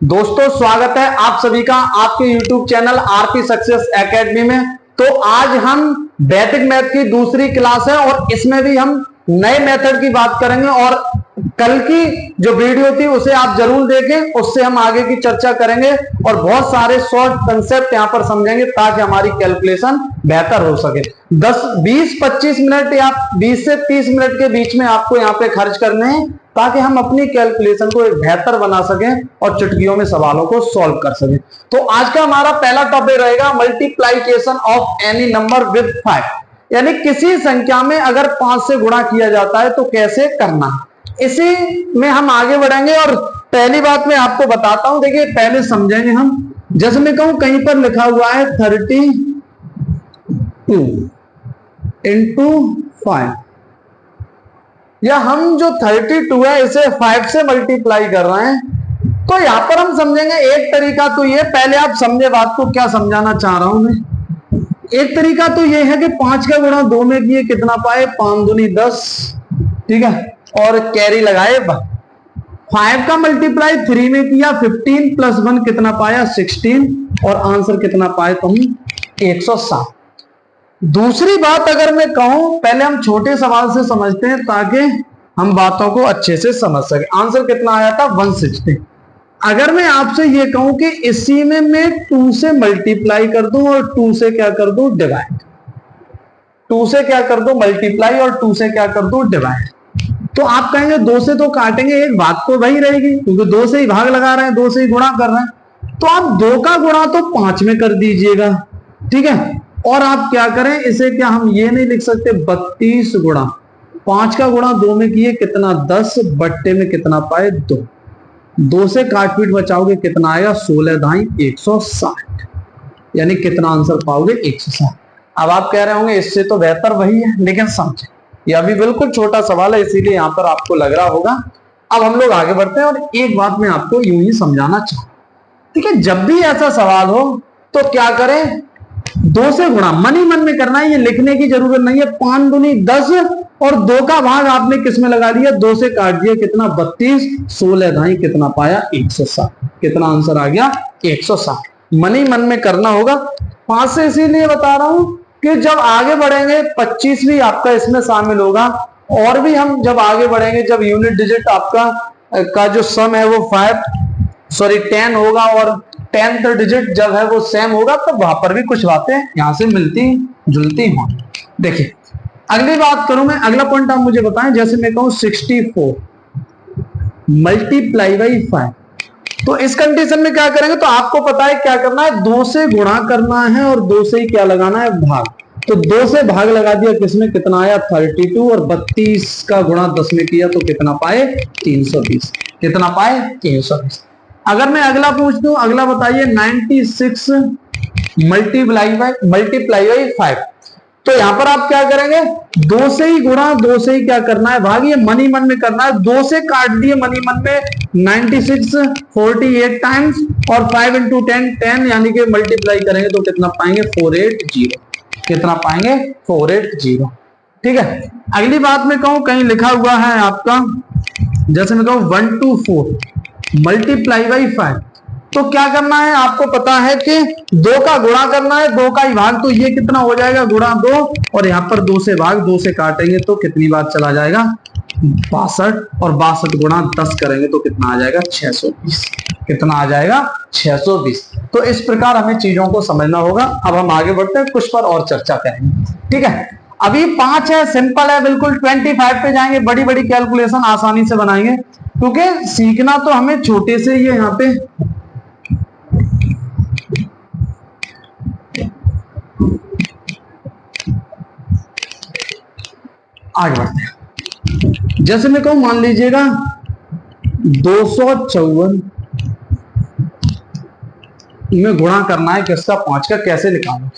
दोस्तों स्वागत है आप सभी का आपके YouTube channel RP success academy में। तो आज हम वैदिक मैथ की दूसरी क्लास है और इसमें भी हम नए मेथड की बात करेंगे और कल की जो वीडियो थी उसे आप जरूर देखें, उससे हम आगे की चर्चा करेंगे और बहुत सारे शॉर्ट कंसेप्ट यहां पर समझेंगे ताकि हमारी कैलकुलेशन बेहतर हो सके। 20-25 मिनट या 20 से 30 मिनट के बीच में आपको यहाँ पे खर्च करने हैं ताकि हम अपनी कैलकुलेशन को एक बेहतर बना सकें और चुटकियों में सवालों को सॉल्व कर सकें। तो आज का हमारा पहला टॉपिक रहेगा multiplication of any number with 5, यानी किसी संख्या में अगर 5 से गुणा किया जाता है तो कैसे करना। इसी में हम आगे बढ़ेंगे और पहली बात मैं आपको बताता हूं, देखिए पहले समझेंगे हम। जैसे मैं कहूं कहीं पर लिखा हुआ है 32 इंटू 5, या हम जो 32 है इसे 5 से मल्टीप्लाई कर रहे हैं, तो यहां पर हम समझेंगे एक तरीका तो ये, पहले आप समझे बात को, क्या समझाना चाह रहा हूं मैं। एक तरीका तो ये है कि 5 का गुणा 2 में किए कितना पाए, 5 दूनी 10, ठीक है, और कैरी लगाए 5 का मल्टीप्लाई 3 में किया 15 प्लस 1 कितना पाया 16, और आंसर कितना पाए तो हम 107। दूसरी बात अगर मैं कहूं, पहले हम छोटे सवाल से समझते हैं ताकि हम बातों को अच्छे से समझ सके। आंसर कितना आया था 160। अगर मैं आपसे ये कहूं कि इसी में मैं 2 से मल्टीप्लाई कर दूं और 2 से क्या कर दूं डिवाइड, 2 से क्या कर दूं मल्टीप्लाई और 2 से क्या कर दूं डिवाइड, तो आप कहेंगे 2 से तो काटेंगे, एक बात तो वही रहेगी क्योंकि 2 से ही भाग लगा रहे हैं, 2 से ही गुणा कर रहे हैं, तो आप 2 का गुणा तो 5 में कर दीजिएगा, ठीक है। और आप क्या करें, इसे क्या हम ये नहीं लिख सकते 32 गुणा 5 का गुणा 2 में किए कितना 10 बट्टे में कितना पाए 2, 2 से काट पीट बचाओगे कितना आएगा 16 दाई 160, यानी कितना आंसर पाओगे 160। अब आप कह रहे होंगे इससे तो बेहतर वही है, लेकिन समझे ये अभी बिल्कुल छोटा सवाल है इसीलिए यहां पर आपको लग रहा होगा। अब हम लोग आगे बढ़ते हैं और एक बात मैं आपको यूं ही समझाना चाहूं, ठीक है। जब भी ऐसा सवाल हो तो क्या करें, 2 से गुणा मन ही मन में करना है, ये लिखने की जरूरत नहीं है। 5 दूनी 10 और 2 का भाग आपने किस में लगा दिया, 2 से काट दिया कितना 32, 16 दाई कितना पाया 160, कितना आंसर आ गया 160। मन ही मन में करना होगा। 5 से इसीलिए बता रहा हूं कि जब आगे बढ़ेंगे 25 भी आपका इसमें शामिल होगा, और भी हम जब आगे बढ़ेंगे जब यूनिट डिजिट आपका का जो सम है वो 10 होगा और 10th डिजिट जब है वो सेम होगा, तो वहां पर भी कुछ बातें यहां से मिलती जुलती हों। देखिए अगली बात करूं मैं, अगला पॉइंट आप मुझे बताएं। जैसे मैं कहूं 64 मल्टीप्लाई बाई 5, तो इस कंडीशन में क्या करेंगे, तो आपको पता है क्या करना है, 2 से गुणा करना है और 2 से ही क्या लगाना है भाग, तो 2 से भाग लगा दिया किसमें कितना आया 32, और 32 का गुणा 10 में किया तो कितना पाए 320, कितना पाए 320। अगर मैं अगला पूछ दूं, अगला बताइए 96 मल्टीप्लाई बाई 5, तो यहां पर आप क्या करेंगे, 2 से ही गुणा 2 से ही क्या करना है भाग, ये मन ही मन में करना है। 2 से काट दिए मन ही मन में 96 48 टाइम्स और 5 इंटू 10 यानी कि मल्टीप्लाई करेंगे तो कितना पाएंगे 480, कितना पाएंगे 480, ठीक है। अगली बात में कहूं, कहीं लिखा हुआ है आपका, जैसे मैं कहूं 124 मल्टीप्लाई बाई 5, तो क्या करना है, आपको पता है कि 2 का गुणा करना है, 2 का ही भाग, तो ये कितना हो जाएगा गुणा 2, और यहां पर 2 से भाग 2 से काटेंगे तो कितनी बार चला जाएगा 62, और 62 गुणा 10 करेंगे तो कितना आ जाएगा 620, कितना आ जाएगा 620। तो इस प्रकार हमें चीजों को समझना होगा। अब हम आगे बढ़ते हैं, कुछ पर और चर्चा करेंगे, ठीक है। अभी 5 है, सिंपल है बिल्कुल। 25 पे जाएंगे, बड़ी बड़ी कैलकुलेशन आसानी से बनाएंगे, क्योंकि सीखना तो हमें छोटे से ही है। यहां पे आगे बढ़ते हैं। जैसे मैं कहूं, मान लीजिएगा 254 में गुणा करना है किसका 5 का, कैसे निकालना।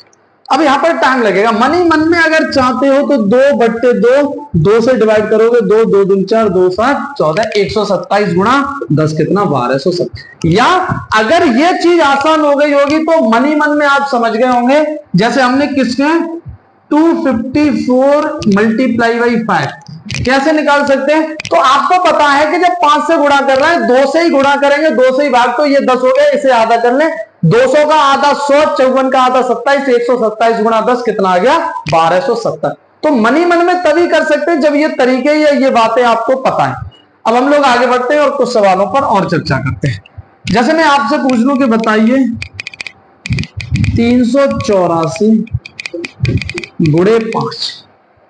अब यहां पर टाइम लगेगा, मन ही मन में अगर चाहते हो तो 2/2 से डिवाइड करोगे, 2 2 दूनी 4 2 7 14 127 गुणा 10 कितना 1270। या अगर ये चीज आसान हो गई होगी तो मन ही मन में आप समझ गए होंगे, जैसे हमने किसके 254 मल्टीप्लाई बाई 5 कैसे निकाल सकते हैं? तो आपको पता है कि जब 5 से गुणा कर रहे हैं 2 से ही गुणा करेंगे, 2 से ही भाग, तो ये 10 हो गया, इसे आधा कर ले, 200 का आधा 100, 54 का आधा 27, 127 गुणा 10 कितना आ गया? 1270। तो मनी मन में तभी कर सकते हैं जब ये तरीके या ये बातें आपको पता है। अब हम लोग आगे बढ़ते हैं और कुछ सवालों पर और चर्चा करते हैं। जैसे मैं आपसे पूछ लूं कि बताइए 384 गुणे 5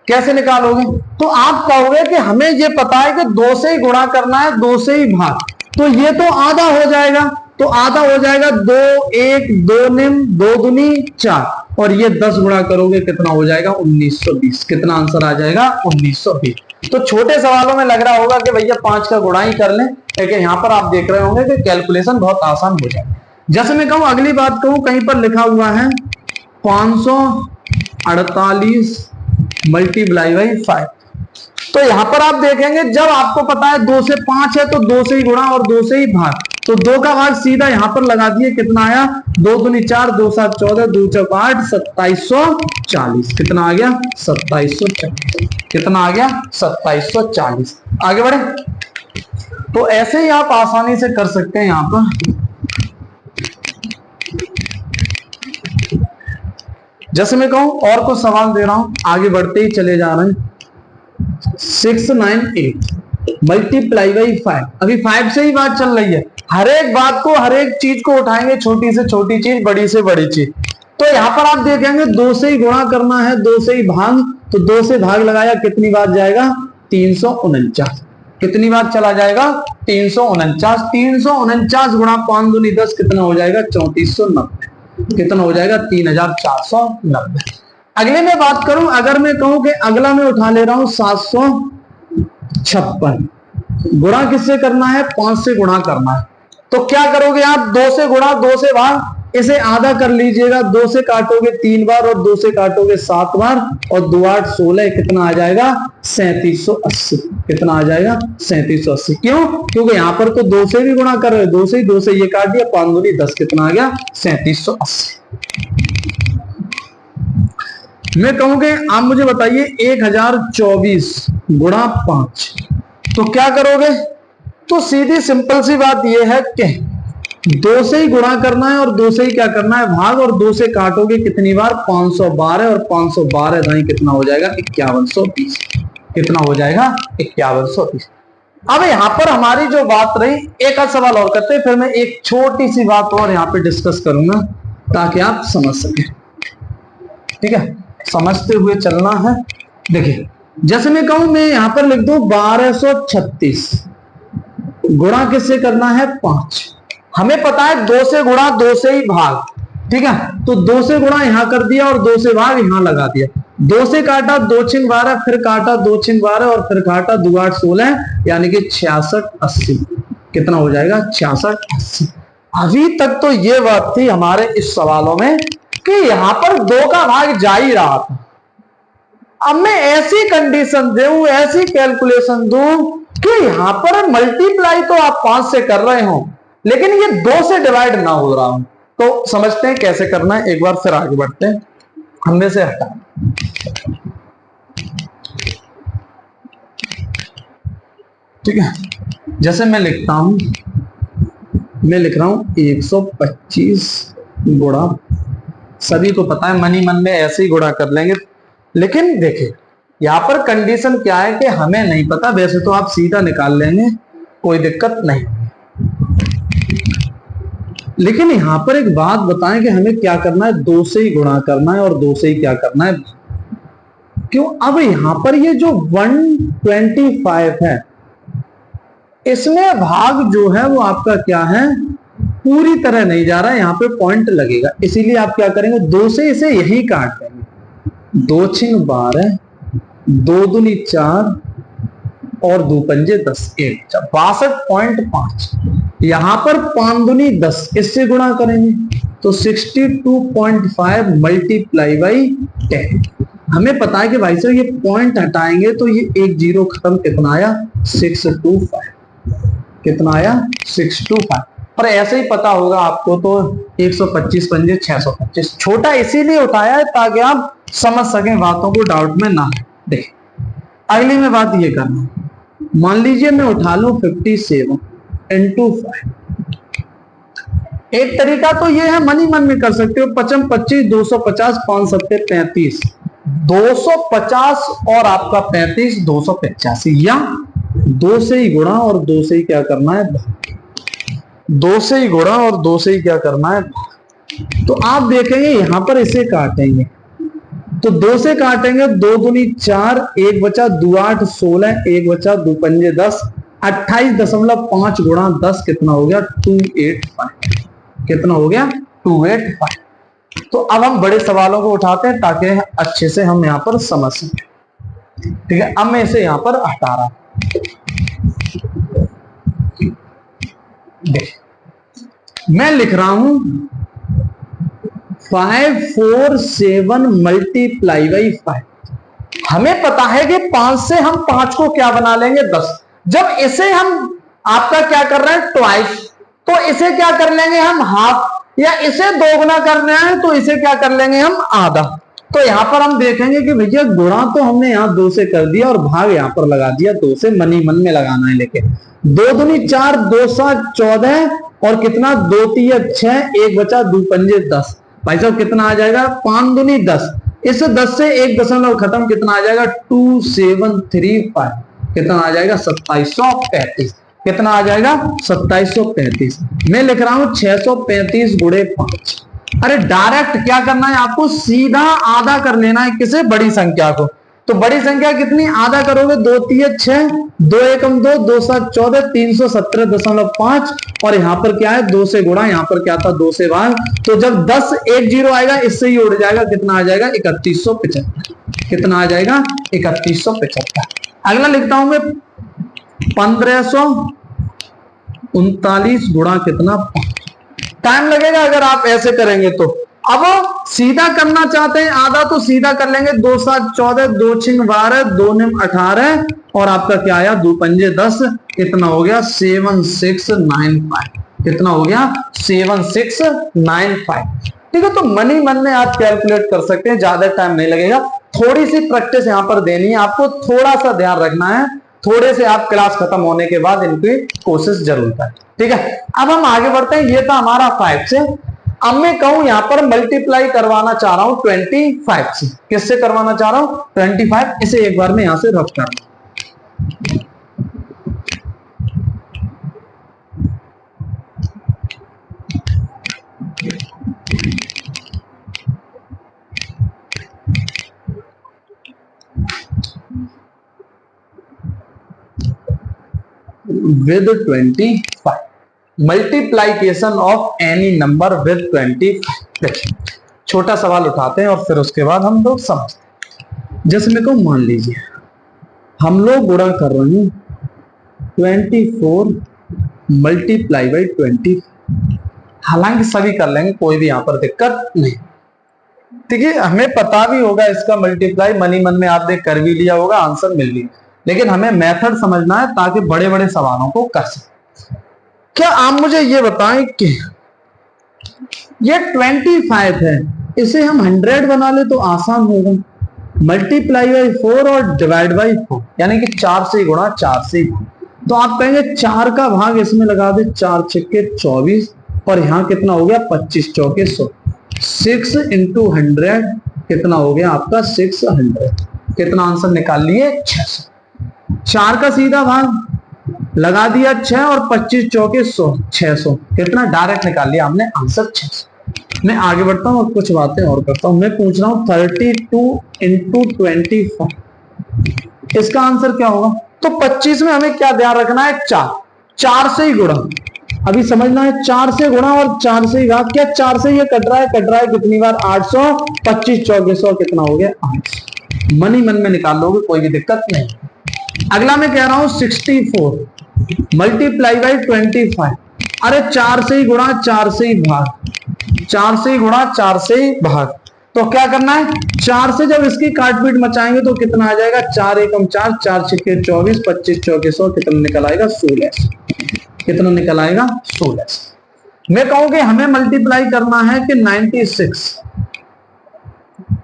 कैसे निकालोगे? तो आप कहोगे कि हमें ये पता है कि 2 से ही गुणा करना है, 2 से ही भाग, तो ये तो आधा हो जाएगा, तो आधा हो जाएगा 2 1 2 निम 2 दूनी 4, और ये 10 गुणा करोगे कितना हो जाएगा? 1920। कितना आंसर आ जाएगा? 1920। तो छोटे सवालों में लग रहा होगा कि भैया 5 का गुणा ही कर लें, लेकिन यहां पर आप देख रहे होंगे कि कैलकुलेशन बहुत आसान हो जाए। जैसे मैं कहूं, अगली बात कहूं, कहीं पर लिखा हुआ है 548 मल्टीप्लाई बाई 5, तो यहां पर आप देखेंगे जब आपको पता है 2 से 5 है तो 2 से ही गुणा और 2 से ही भाग, तो 2 का भाग सीधा यहां पर लगा दिए, कितना आया? 2 दूनी 4, 2 7 14, 2 चौक 8, 2740। कितना आ गया? 2740। कितना आ गया? 2740। आगे बढ़े। तो ऐसे ही आप आसानी से कर सकते हैं। यहां पर जैसे मैं कहूं और कुछ सवाल दे रहा हूं, आगे बढ़ते ही चले जा रहे हैं। 698 मल्टीप्लाई बाई 5, अभी 5 से ही बात चल रही है। हर एक बात को, हर एक चीज को उठाएंगे, छोटी से छोटी चीज, बड़ी से बड़ी चीज। तो यहां पर आप देखेंगे 2 से ही गुणा करना है, 2 से ही भाग, तो 2 से भाग लगाया, कितनी बार जाएगा? 349। कितनी बार चला जाएगा? 349। 349 गुणा 5 दूनी 10 कितना हो जाएगा? 3490। कितना हो जाएगा? 3490। अगले में बात करूं, अगर मैं कहूं कि अगला मैं उठा ले रहा हूं 756, गुणा किससे करना है? 5 से गुणा करना है। तो क्या करोगे आप? 2 से गुणा, 2 से भाग, इसे आधा कर लीजिएगा, 2 से काटोगे 3 बार और 2 से काटोगे 7 बार, और 2 8 16, कितना आ जाएगा? 3780। कितना आ जाएगा? 3780। क्यों? क्योंकि यहां पर तो 2 से भी गुणा कर रहे हो, 2 से ही 2 से ये काट दिया, 5 दूनी 10, कितना आ गया? 3780। मैं कहूंगे आप मुझे बताइए 1024 गुणा 5, तो क्या करोगे? तो सीधी सिंपल सी बात यह है कि 2 से ही गुणा करना है और 2 से ही क्या करना है? भाग, और 2 से काटोगे कितनी बार? 512, और 512 दाई कितना हो जाएगा? 5120। कितना हो जाएगा? 5120। अब यहां पर हमारी जो बात रही, एक आध सवाल और करते हैं, फिर मैं एक छोटी सी बात और यहां पे डिस्कस करूंगा ताकि आप समझ सके। ठीक है, समझते हुए चलना है। देखिए, जैसे मैं कहूं, मैं यहां पर लिख दूं 1236 गुणा किससे करना है? 5। हमें पता है 2 से गुणा, 2 से ही भाग। ठीक है, तो 2 से गुणा यहां कर दिया और 2 से भाग यहां लगा दिया। 2 से काटा, 2 छिंग 12, फिर काटा 2 छिंग 12, और फिर काटा 2 8 16, यानी कि 6680। कितना हो जाएगा? 6680। अभी तक तो ये बात थी हमारे इस सवालों में कि यहां पर 2 का भाग जा ही रहा था। अब मैं ऐसी कंडीशन दूं, ऐसी कैलकुलेशन दूं कि यहां पर मल्टीप्लाई तो आप 5 से कर रहे हो, लेकिन ये 2 से डिवाइड ना हो रहा हूं। तो समझते हैं कैसे करना है, एक बार फिर आगे बढ़ते हैं। हमें से हटा, ठीक है। जैसे मैं लिखता हूं, मैं लिख रहा हूं 125 गुणा, सभी को पता है मनी मन में ऐसे ही गुणा कर लेंगे, लेकिन देखिए यहां पर कंडीशन क्या है कि हमें नहीं पता। वैसे तो आप सीधा निकाल लेंगे, कोई दिक्कत नहीं, लेकिन यहां पर एक बात बताएं कि हमें क्या करना है? 2 से ही गुणा करना है और 2 से ही क्या करना है? क्यों? अब यहां पर ये जो 125 है, इसमें भाग जो है वो आपका क्या है? पूरी तरह नहीं जा रहा है, यहां पे पॉइंट लगेगा। इसीलिए आप क्या करेंगे? 2 से इसे यही काट देंगे। 2 छिंग 12, 2 दूनी 4, और 2 पंजे 10, 62.5। यहां पर 5 दूनी 10, इससे गुणा करेंगे तो 62.5 मल्टीप्लाई बाई 10। हमें पता है कि भाई साहब ये पॉइंट हटाएंगे तो ये एक जीरो खत्म, कितना आया? 625। कितना आया? 625। पर ऐसे ही पता होगा आपको तो 125 पंजे 625। छोटा इसीलिए उठाया है ताकि आप समझ सके बातों को, डाउट में ना देख। अगली में बात ये करना, मान लीजिए मैं उठा लूं 57 इंटू 5। एक तरीका तो ये है, मन ही मन में कर सकते हो, 55 25 250 5 7 35, 250 और आपका 35 285, या 2 से ही गुणा और 2 से ही क्या करना है, 2 से ही गुणा और 2 से ही क्या करना है। तो आप देखेंगे यहां पर इसे काटेंगे तो 2 से काटेंगे, 2 दूनी 4, 1 बचा 2 8 16, 1 बचा 2 पंजे 10, 28.5 गुणा 10 कितना हो गया 285। कितना हो गया 285। तो अब हम बड़े सवालों को उठाते हैं ताकि अच्छे से हम यहां पर समझ सकें। ठीक है, अब मैं इसे यहां पर हटा रहा देख, मैं लिख रहा हूं 547 मल्टीप्लाई बाई 5। हमें पता है कि 5 से हम 5 को क्या बना लेंगे 10। जब इसे हम आपका क्या कर रहे हैं ट्वाइस, तो इसे क्या कर लेंगे हम हाफ, या इसे दोगुना कर रहे हैं तो इसे क्या कर लेंगे हम आधा। तो यहां पर हम देखेंगे कि भैया गुणा तो हमने यहां 2 से कर दिया और भाग यहां पर लगा दिया 2 से, मनी मन में लगाना है। लेकिन 2 दूनी 4, 2 7 14 और कितना 2 3 6, 1 बचा 2 पंजे 10। भाई साहब कितना आ जाएगा 5 दूनी 10, इस 10 से 1 दशमलव खत्म, कितना आ जाएगा 2735। कितना आ जाएगा 2735। कितना आ जाएगा 2735। मैं लिख रहा हूं 635 गुणे 5। अरे डायरेक्ट क्या करना है आपको, सीधा आधा कर लेना है किसे, बड़ी संख्या को। तो बड़ी संख्या कितनी, आधा करोगे 2 3 6, 2 1 2, 2 7 14, 317.5 और यहां पर क्या है 2 से गुणा, यहां पर क्या था 2 से भाग। तो जब 10 1 0 आएगा इससे ही उड़ जाएगा, कितना आ जाएगा 3175। कितना आ जाएगा 3175। अगला लिखता हूं मैं 1539 गुणा कितना 5। टाइम लगेगा अगर आप ऐसे करेंगे तो। अब सीधा करना चाहते हैं आधा तो सीधा कर लेंगे, 2 7 14, 2 6 12, 2 9 18 और आपका क्या आया 2 पंजे 10। कितना हो गया 7695। कितना हो गया 7695। ठीक है, तो मनी मन में आप कैलकुलेट कर सकते हैं, ज्यादा टाइम नहीं लगेगा। थोड़ी सी प्रैक्टिस यहां पर देनी है आपको, थोड़ा सा ध्यान रखना है, थोड़े से आप क्लास खत्म होने के बाद इनकी कोशिश जरूर करें। ठीक है, अब हम आगे बढ़ते हैं। ये था हमारा 5 से। अब मैं कहूं यहां पर मल्टीप्लाई करवाना चाह रहा हूं 25 से। किससे करवाना चाह रहा हूं 25। इसे एक बार में यहां से रफ कर with 25, multiplication of any number with 25। देखिए छोटा सवाल उठाते हैं और फिर उसके बाद हम लोग समझते हैं। जैसे मेरे को मान लीजिए हम लोग गुणा कर रहे हैं 24 मल्टीप्लाई बाई 20। हालांकि सभी कर लेंगे, कोई भी यहां पर दिक्कत नहीं। ठीक है, हमें पता भी होगा इसका मल्टीप्लाई, मनी मन में आपने कर भी लिया होगा, आंसर मिल गया। लेकिन हमें मेथड समझना है ताकि बड़े बड़े सवालों को कर सकें। क्या आप मुझे ये बताएं कि ये 25 है, इसे हम 100 बना ले तो आसान होगा। मल्टीप्लाई बाई 4 और डिवाइड बाई 4, यानी कि 4 से गुणा 4 से। तो आप कहेंगे 4 का भाग इसमें लगा दे, 4 छक्के 24 और यहां कितना हो गया 25 चौके 100। 6 इंटू 100 कितना हो गया आपका 600। कितना आंसर निकाल लिए 600। 4 का सीधा भाग लगा दिया 6 और 25 चौके 100, 600। कितना डायरेक्ट निकाल लिया हमने आंसर 600। मैं आगे बढ़ता हूं और कुछ बातें और करता हूं। मैं पूछ रहा हूं 32 इंटू 25, इसका आंसर क्या होगा। तो 25 में हमें क्या ध्यान रखना है, 4 से ही गुणा। अभी समझना है 4 से गुणा और 4 से ही भाग। क्या 4 से ये कट रहा है कितनी बार 800, 25 चौके 100 कितना हो गया 800। मनी मन में निकाल लोगे, कोई भी दिक्कत नहीं। अगला मैं कह रहा हूं 64 मल्टीप्लाई बाई 25। अरे 4 से ही गुणा 4 से ही भाग, 4 से ही गुणा 4 से ही भाग। तो क्या करना है 4 से जब इसकी काटपीट मचाएंगे तो कितना आ जाएगा 4 एकम 4, 4 छक्के 24, 25 चौके 100। कितना निकल आएगा 16। कितना निकल आएगा 16। मैं कहूं कि हमें मल्टीप्लाई करना है कि 96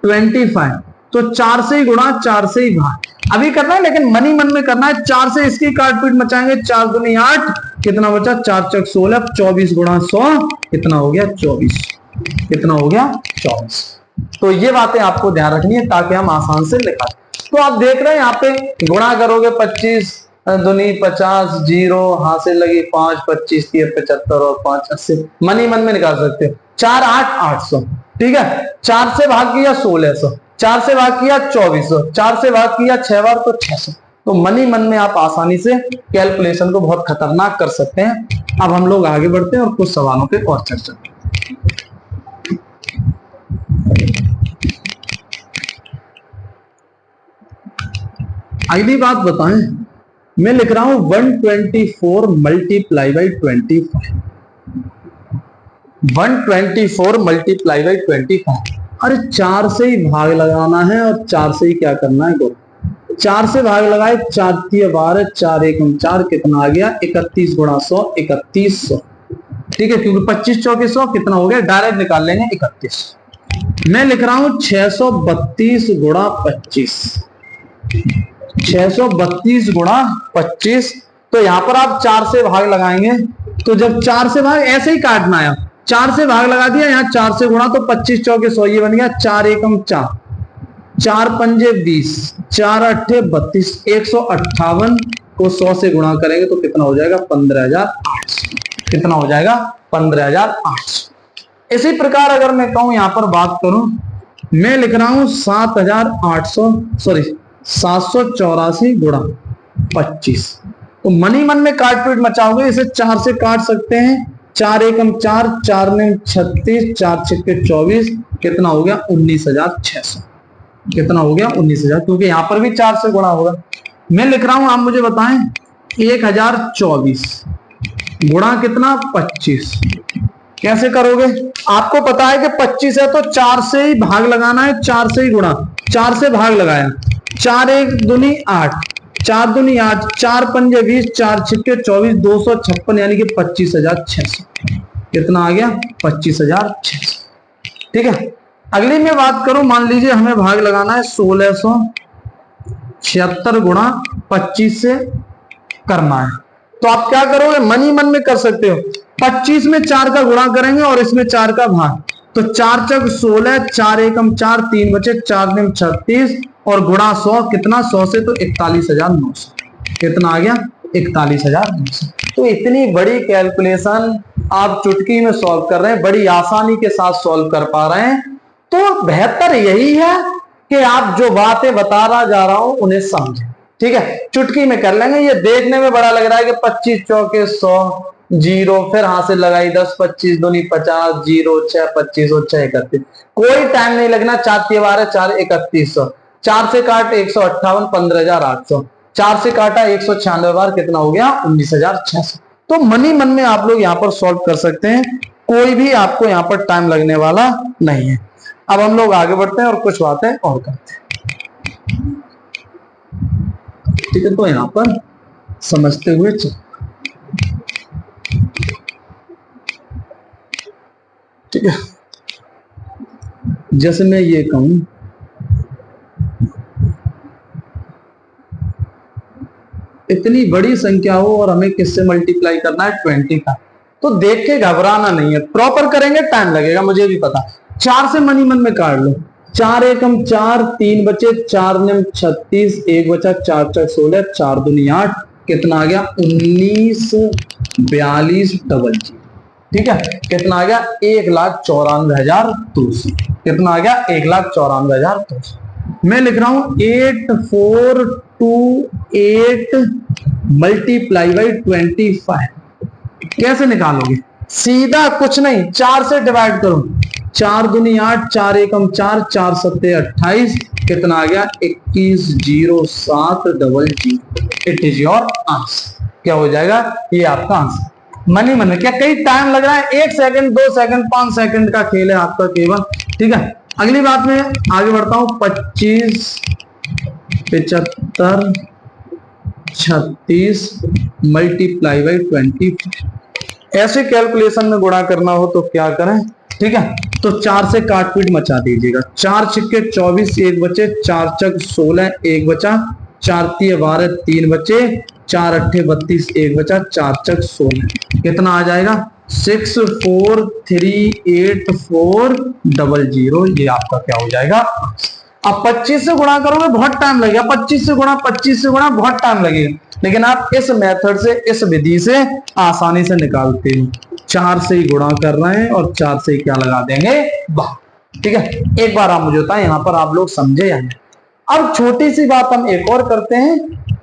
25, तो 4 से ही गुणा, 4 से ही भाग अभी करना है, लेकिन मनी मन में करना है। 4 से इसकी काटपीट मचाएंगे, 4 दूनी 8, कितना बचा, 4 चक 16, 24 गुणा 100 कितना हो गया, 24, कितना हो गया, 24। तो ये बातें आपको ध्यान रखनी है ताकि हम आसान से निकालें। तो आप देख रहे हैं यहाँ पे गुणा करोगे 25 दूनी 50, जीरो हाथ से लगी 5, 25 30 75 और 5 80, मनी मन में निकाल सकते हो। 4 8 800, ठीक है। 4 से भाग किया 1600, 4 से भाग किया 2400, 4 से भाग किया 6 बार तो 600। तो मनी मन में आप आसानी से कैलकुलेशन को बहुत खतरनाक कर सकते हैं। अब हम लोग आगे बढ़ते हैं और कुछ सवालों पे और चर्चा करते हैं। अगली बात बताएं, मैं लिख रहा हूं 124 मल्टीप्लाई बाई 25, 124 मल्टीप्लाई बाई 25। अरे 4 से ही भाग लगाना है और 4 से ही क्या करना है, 4 से भाग लगाए, 4 3 12, 4 1 4, कितना आ गया, 31 गुणा 100, 3100, ठीक है, क्योंकि 25 चौके 100 कितना हो गया, डायरेक्ट निकाल लेंगे 31। मैं लिख रहा हूं 632 गुणा 25, 632 गुणा 25। तो यहां पर आप 4 से भाग लगाएंगे, तो जब 4 से भाग ऐसे ही काटना है, 4 से भाग लगा दिया, यहां 4 से गुणा, तो 25 चौके 100, ये बन गया 4 एकम 4, 4 पंजे 20, 4 अट्ठे 32, 158 को 100 से गुणा करेंगे तो कितना हो जाएगा, 15,800, कितना हो जाएगा, 15,800। इसी प्रकार अगर मैं कहूं यहां पर बात करूं, मैं लिख रहा हूं 784 गुणा 25। तो मनी मन में काटपीट मचाओगे, इसे 4 से काट सकते हैं, 4 एकम 4, 4 ने 36, 4 छक्के 24, कितना हो गया, 19,600, कितना हो गया, 19,000, क्योंकि यहां पर भी 4 से गुणा होगा। मैं लिख रहा हूं, आप मुझे बताएं 1024 गुणा कितना, 25, कैसे करोगे? आपको पता है कि 25 है तो 4 से ही भाग लगाना है, 4 से ही गुणा, 4 से भाग लगाया, 4 1 दूनी 8, 4 दूनी 8, 4 पंजे 20, 4 छक्के 24, 256, यानी कि 25,600, कितना आ गया, 25,600, ठीक है। अगली में बात करूं, मान लीजिए हमें भाग लगाना है 1676 गुणा 25 से करना है, तो आप क्या करोगे, मनी मन में कर सकते हो, 25 में 4 का गुणा करेंगे और इसमें 4 का भाग, तो 4 चक 16, 4 एकम 4, 3 बचे, 4 निम 36 और गुणा 100, कितना, 100 से तो 41,900, कितना आ गया, 41,900। तो इतनी बड़ी कैलकुलेशन आप चुटकी में सॉल्व कर रहे हैं, बड़ी आसानी के साथ सॉल्व कर पा रहे हैं। तो बेहतर यही है कि आप जो बातें बता रहा जा रहा हूं उन्हें समझें, ठीक है, चुटकी में कर लेंगे। ये देखने में बड़ा लग रहा है कि 25 चौके 100, जीरो, फिर हाथ से लगाई 10, 25 दूनी 50, जीरो 6 25 और 6 31, कोई टाइम नहीं लगना, 4 3 12, 4 3100, 4 से काट 158, 15,800, 4 से काटा 196 बार, कितना हो गया, 19,600। तो मनी मन में आप लोग यहाँ पर सॉल्व कर सकते हैं, कोई भी आपको यहाँ पर टाइम लगने वाला नहीं है। अब हम लोग आगे बढ़ते हैं और कुछ बातें और करते हैं, ठीक है। तो यहाँ पर समझते हुए चल, ठीक है। जैसे मैं ये कहूं, इतनी बड़ी संख्या हो और हमें किससे मल्टीप्लाई करना है, 20 का, तो देख के घबराना नहीं है, प्रॉपर करेंगे, टाइम लगेगा, मुझे भी पता। 4 से मनी मन में काट लो, 4 एकम 4, 3 बचे, 4 निम 36, 1 बचा, 4 चक 16, 4 दूनी 8, कितना आ गया, 1942 डबल जी, ठीक है, कितना आ गया, 1,94,200, कितना आ गया, 1,94,200। मैं लिख रहा हूं 8428 मल्टीप्लाई बाई 25, कैसे निकालोगे, सीधा कुछ नहीं, 4 से डिवाइड करो, 4 दूनी 8, 4 एकम 4, 4 सत्ते 28, कितना आ गया, 21,07,000। It is your answer. क्या हो जाएगा, ये आपका आंसर। मनी मन में क्या कई टाइम लग रहा है, 1 सेकंड 2 सेकंड 5 सेकंड का खेल है आपका केवल, ठीक है। अगली बात में आगे बढ़ता हूं, 25 75 36 मल्टीप्लाई बाई 25। ऐसे कैलकुलेशन में गुणा करना हो तो क्या करें, ठीक है। तो 4 से काटपीट मचा दीजिएगा। 4 छिक्के 24, 1 बचे, 4 चक 16, 1 बचा, 4 तिये 12, 3 बचे, 4 अट्ठे 32, 1 बचा, 4 चक 16, कितना आ जाएगा 643840। ये आपका क्या हो जाएगा। अब 25 से गुणा करोगे बहुत टाइम लगेगा, 25 से गुणा बहुत टाइम लगेगा, लेकिन आप इस मेथड से, इस विधि से आसानी से निकालते हो। 4 से ही गुणा कर रहे हैं और 4 से ही क्या लगा देंगे, बाहर। ठीक है, एक बार आप मुझे बताएं यहां पर आप लोग समझे या नहीं। अब छोटी सी बात हम एक और करते हैं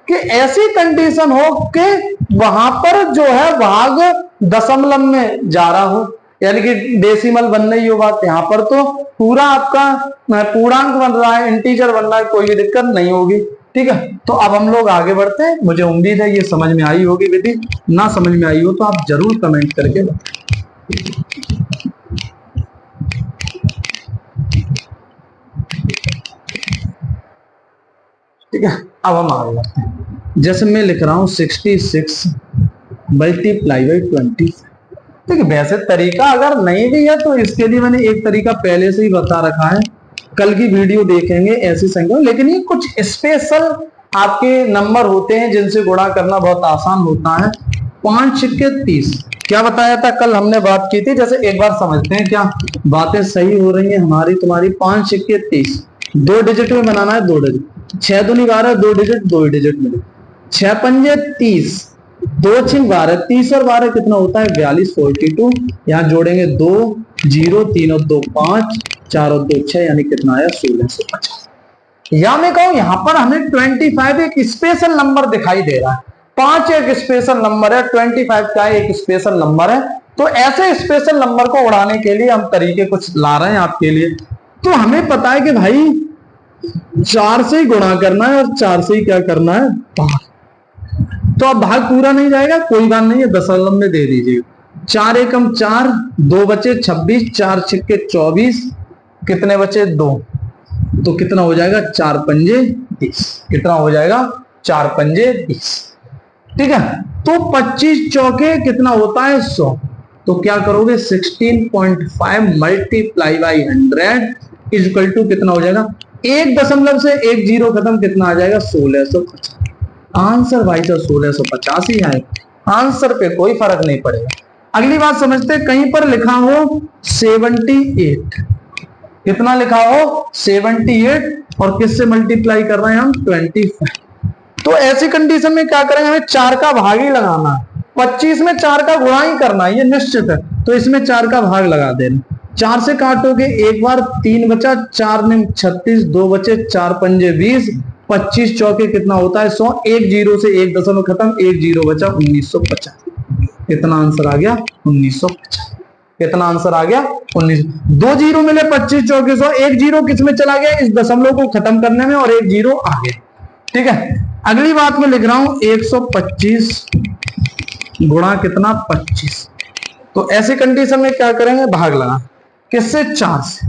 कि ऐसी कंडीशन हो कि वहां पर जो है भाग दशमलव में जा रहा हो, यानी कि डेसिमल बन रही हो बात, यहाँ पर तो पूरा आपका पूर्णांक बन रहा है, इंटीजर बन रहा है, कोई भी दिक्कत नहीं होगी। ठीक है, तो अब हम लोग आगे बढ़ते हैं। मुझे उम्मीद है ये समझ में आई होगी विधि, ना समझ में आई हो तो आप जरूर कमेंट करके बताएं। ठीक है, अब हम आगे बढ़ते हैं। जैसे मैं लिख रहा हूं 66 मल्टीप्लाई बाई 20। ठीक है, वैसे तरीका अगर नहीं भी है तो इसके लिए मैंने एक तरीका पहले से ही बता रखा है, कल की वीडियो देखेंगे ऐसी संख्या। लेकिन ये कुछ स्पेशल आपके नंबर होते हैं जिनसे गुणा करना बहुत आसान होता है। 5 छिक्के 30, क्या बताया था कल हमने बात की थी। जैसे एक बार समझते हैं क्या बातें सही हो रही हैं हमारी तुम्हारी। 5 छिक्के 30, 2 डिजिट में बनाना है, 2 डिजिट, 6 दूनी 12, 2 डिजिट, 2 डिजिट में, 6 पंजे 30, 2 छिक 12, 30 और 12 कितना होता है 42, 42। यहाँ जोड़ेंगे 2 0, 3 और 2 5, 4 और 2 6, यानी कितना आया 1650। या मैं कहूं यहां पर हमें 25 एक स्पेशल नंबर दिखाई दे रहा है। 5 एक स्पेशल नंबर है, 25 का एक स्पेशल नंबर है। तो ऐसे स्पेशल नंबर को उड़ाने के लिए हम तरीके कुछ ला रहे हैं आपके लिए। तो हमें पता है कि भाई 4 से ही गुणा करना है और 4 से ही क्या करना है, भाग। तो अब भाग पूरा नहीं जाएगा, कोई बात नहीं है, दशमलव में दे दीजिए। 4 एकम 4, 2 बचे 26, 4 छिक्के 24, कितने बचे 2, तो कितना हो जाएगा 4 पंजे 30। कितना हो जाएगा 4 पंजे 30। ठीक है, तो 25 चौके कितना होता है 100। तो क्या करोगे 16.5 मल्टीप्लाई बाई 100 इक्वल टू कितना हो जाएगा, 1 दशमलव से 1 जीरो खत्म, कितना आ जाएगा 1650। आंसर भाई तो 1650 ही आएगा, आंसर पे कोई फर्क नहीं पड़ेगा। अगली बात समझते, कहीं पर लिखा हो 78, कितना लिखा हो 78 और किससे मल्टीप्लाई कर रहे हैं हम 25। तो ऐसी कंडीशन में क्या करेंगे, हमें 4 का भाग ही लगाना है। 25 में 4 का गुणा ही करना है, ये निश्चित है। तो इसमें 4 का भाग लगा देना। 4 से काटोगे एक बार, 3 बचा, 4 ने 36, 2 बचे, 4 पंजे 20, 25 चौके कितना होता है 100, 1 जीरो से 1 दशमलव खत्म, 1 जीरो बचा 1950। कितना आंसर आ गया 1950। कितना आंसर आ गया 19। 2 जीरो मिले 25 चौके 100, 1 जीरो किसमें चला गया इस दशमलव को खत्म करने में, और 1 जीरो आ गया। ठीक है, अगली बात में लिख रहा हूं 125 गुणा कितना 25। तो ऐसी कंडीशन में क्या करेंगे, भाग लगा, किससे 4 से।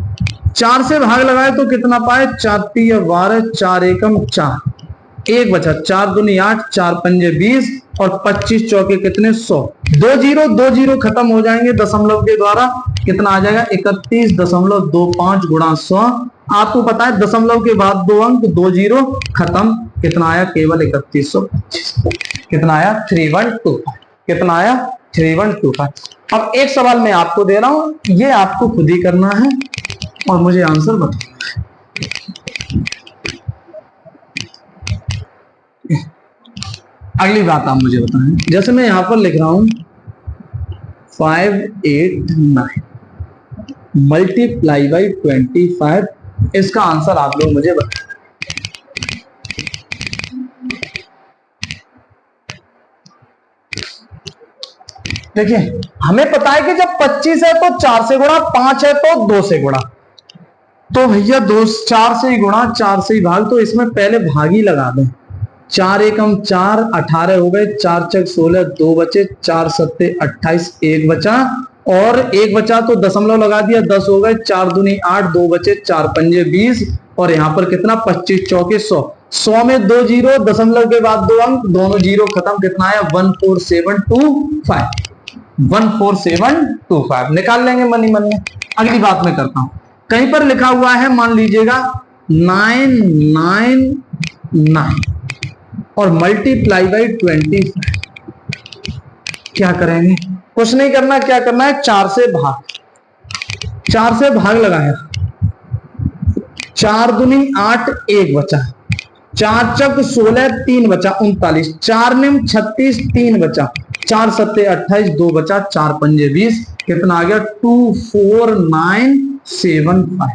4 से भाग लगाए तो कितना पाए 4 तिया 12, 4 एकम 4, 1 बचा, 4 दूनी 8, 4 पंजे 20 और 25 चौके कितने 100। 2 जीरो खत्म हो जाएंगे दशमलव के द्वारा, कितना आ जाएगा 31.25 गुणा 100। आपको पता है दशमलव के बाद 2 अंक, 2 जीरो खत्म, कितना आया केवल 3125। कितना आया 3125। कितना आया 3125। अब एक सवाल मैं आपको दे रहा हूं, ये आपको खुद ही करना है और मुझे आंसर बताना है। अगली बात आप मुझे बताएं, जैसे मैं यहां पर लिख रहा हूं 589 मल्टीप्लाई बाई 25, इसका आंसर आप लोग मुझे बताएं। देखिए हमें पता है कि जब 25 है तो 4 से गुणा, 5 है तो 2 से गुणा। तो भैया 4 से ही गुणा, 4 से ही भाग, तो इसमें पहले भाग ही लगा दें। 4 एकम 4, 18 हो गए, 4 चक 16, 2 बचे, 4 सत्ते 28, 1 बचा, और 1 बचा तो दशमलव लगा दिया, 10 हो गए, 4 दूनी 8, 2 बचे, 4 पंजे 20 और यहाँ पर कितना 25 चौके 100। 100 में 2 जीरो, दशमलव के बाद 2 अंक, दोनों जीरो खत्म, कितना आया 14725। 14725 निकाल लेंगे मनी मन में। अगली बात में करता हूं, कहीं पर लिखा हुआ है मान लीजिएगा 999 और मल्टीप्लाई बाई 25। क्या करेंगे, कुछ नहीं करना, क्या करना है, 4 से भाग लगाया, 4 दूनी 8, 1 बचा, 4 चक 16, 3 बचा 39, 4 निम 36, 3 बचा, 4 सत्ते 28, 2 बचा, 4 पंजे 20, कितना आ गया 24975,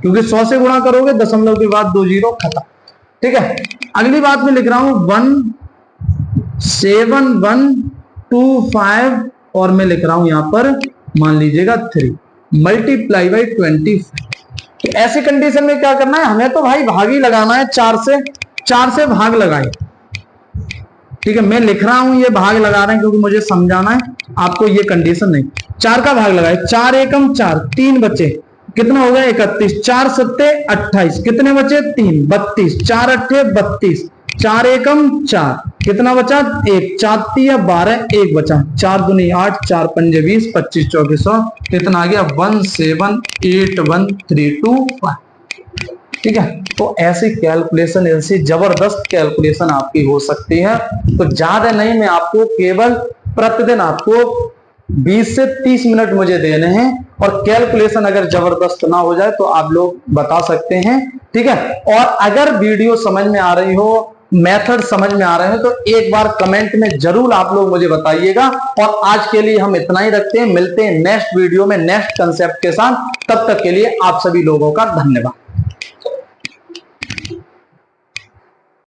क्योंकि 100 से गुणा करोगे दशमलव के बाद 2 जीरो खत्म। ठीक है, अगली बात में लिख रहा हूं 17125 और मैं लिख रहा हूं यहां पर मान लीजिएगा 3 मल्टीप्लाई बाई 25। तो ऐसी कंडीशन में क्या करना है, हमें तो भाई भाग ही लगाना है, 4 से भाग लगाए। ठीक है, मैं लिख रहा हूं ये भाग लगा रहे हैं क्योंकि मुझे समझाना है आपको, ये कंडीशन नहीं, 4 का भाग लगाए, 4 एकम 4, 3 बचे, कितना हो गया 31, 4 सत्ते 28, कितने बचे 3, 32, 4 अट्ठे 32, 4 एकम 4, कितना बचा 1, 4 तिया 12, 1 बचा, 4 दूनी 8, 4 पंजे 20, 25 चौके 100, कितना आ गया 1781325। ठीक है, तो ऐसी कैलकुलेशन, ऐसी जबरदस्त कैलकुलेशन आपकी हो सकती है। तो ज्यादा नहीं, मैं आपको केवल प्रतिदिन आपको 20 से 30 मिनट मुझे देने हैं, और कैलकुलेशन अगर जबरदस्त ना हो जाए तो आप लोग बता सकते हैं। ठीक है, और अगर वीडियो समझ में आ रही हो, मेथड समझ में आ रहे हो, तो एक बार कमेंट में जरूर आप लोग मुझे बताइएगा। और आज के लिए हम इतना ही रखते हैं, मिलते हैं नेक्स्ट वीडियो में नेक्स्ट कंसेप्ट के साथ। तब तक के लिए आप सभी लोगों का धन्यवाद।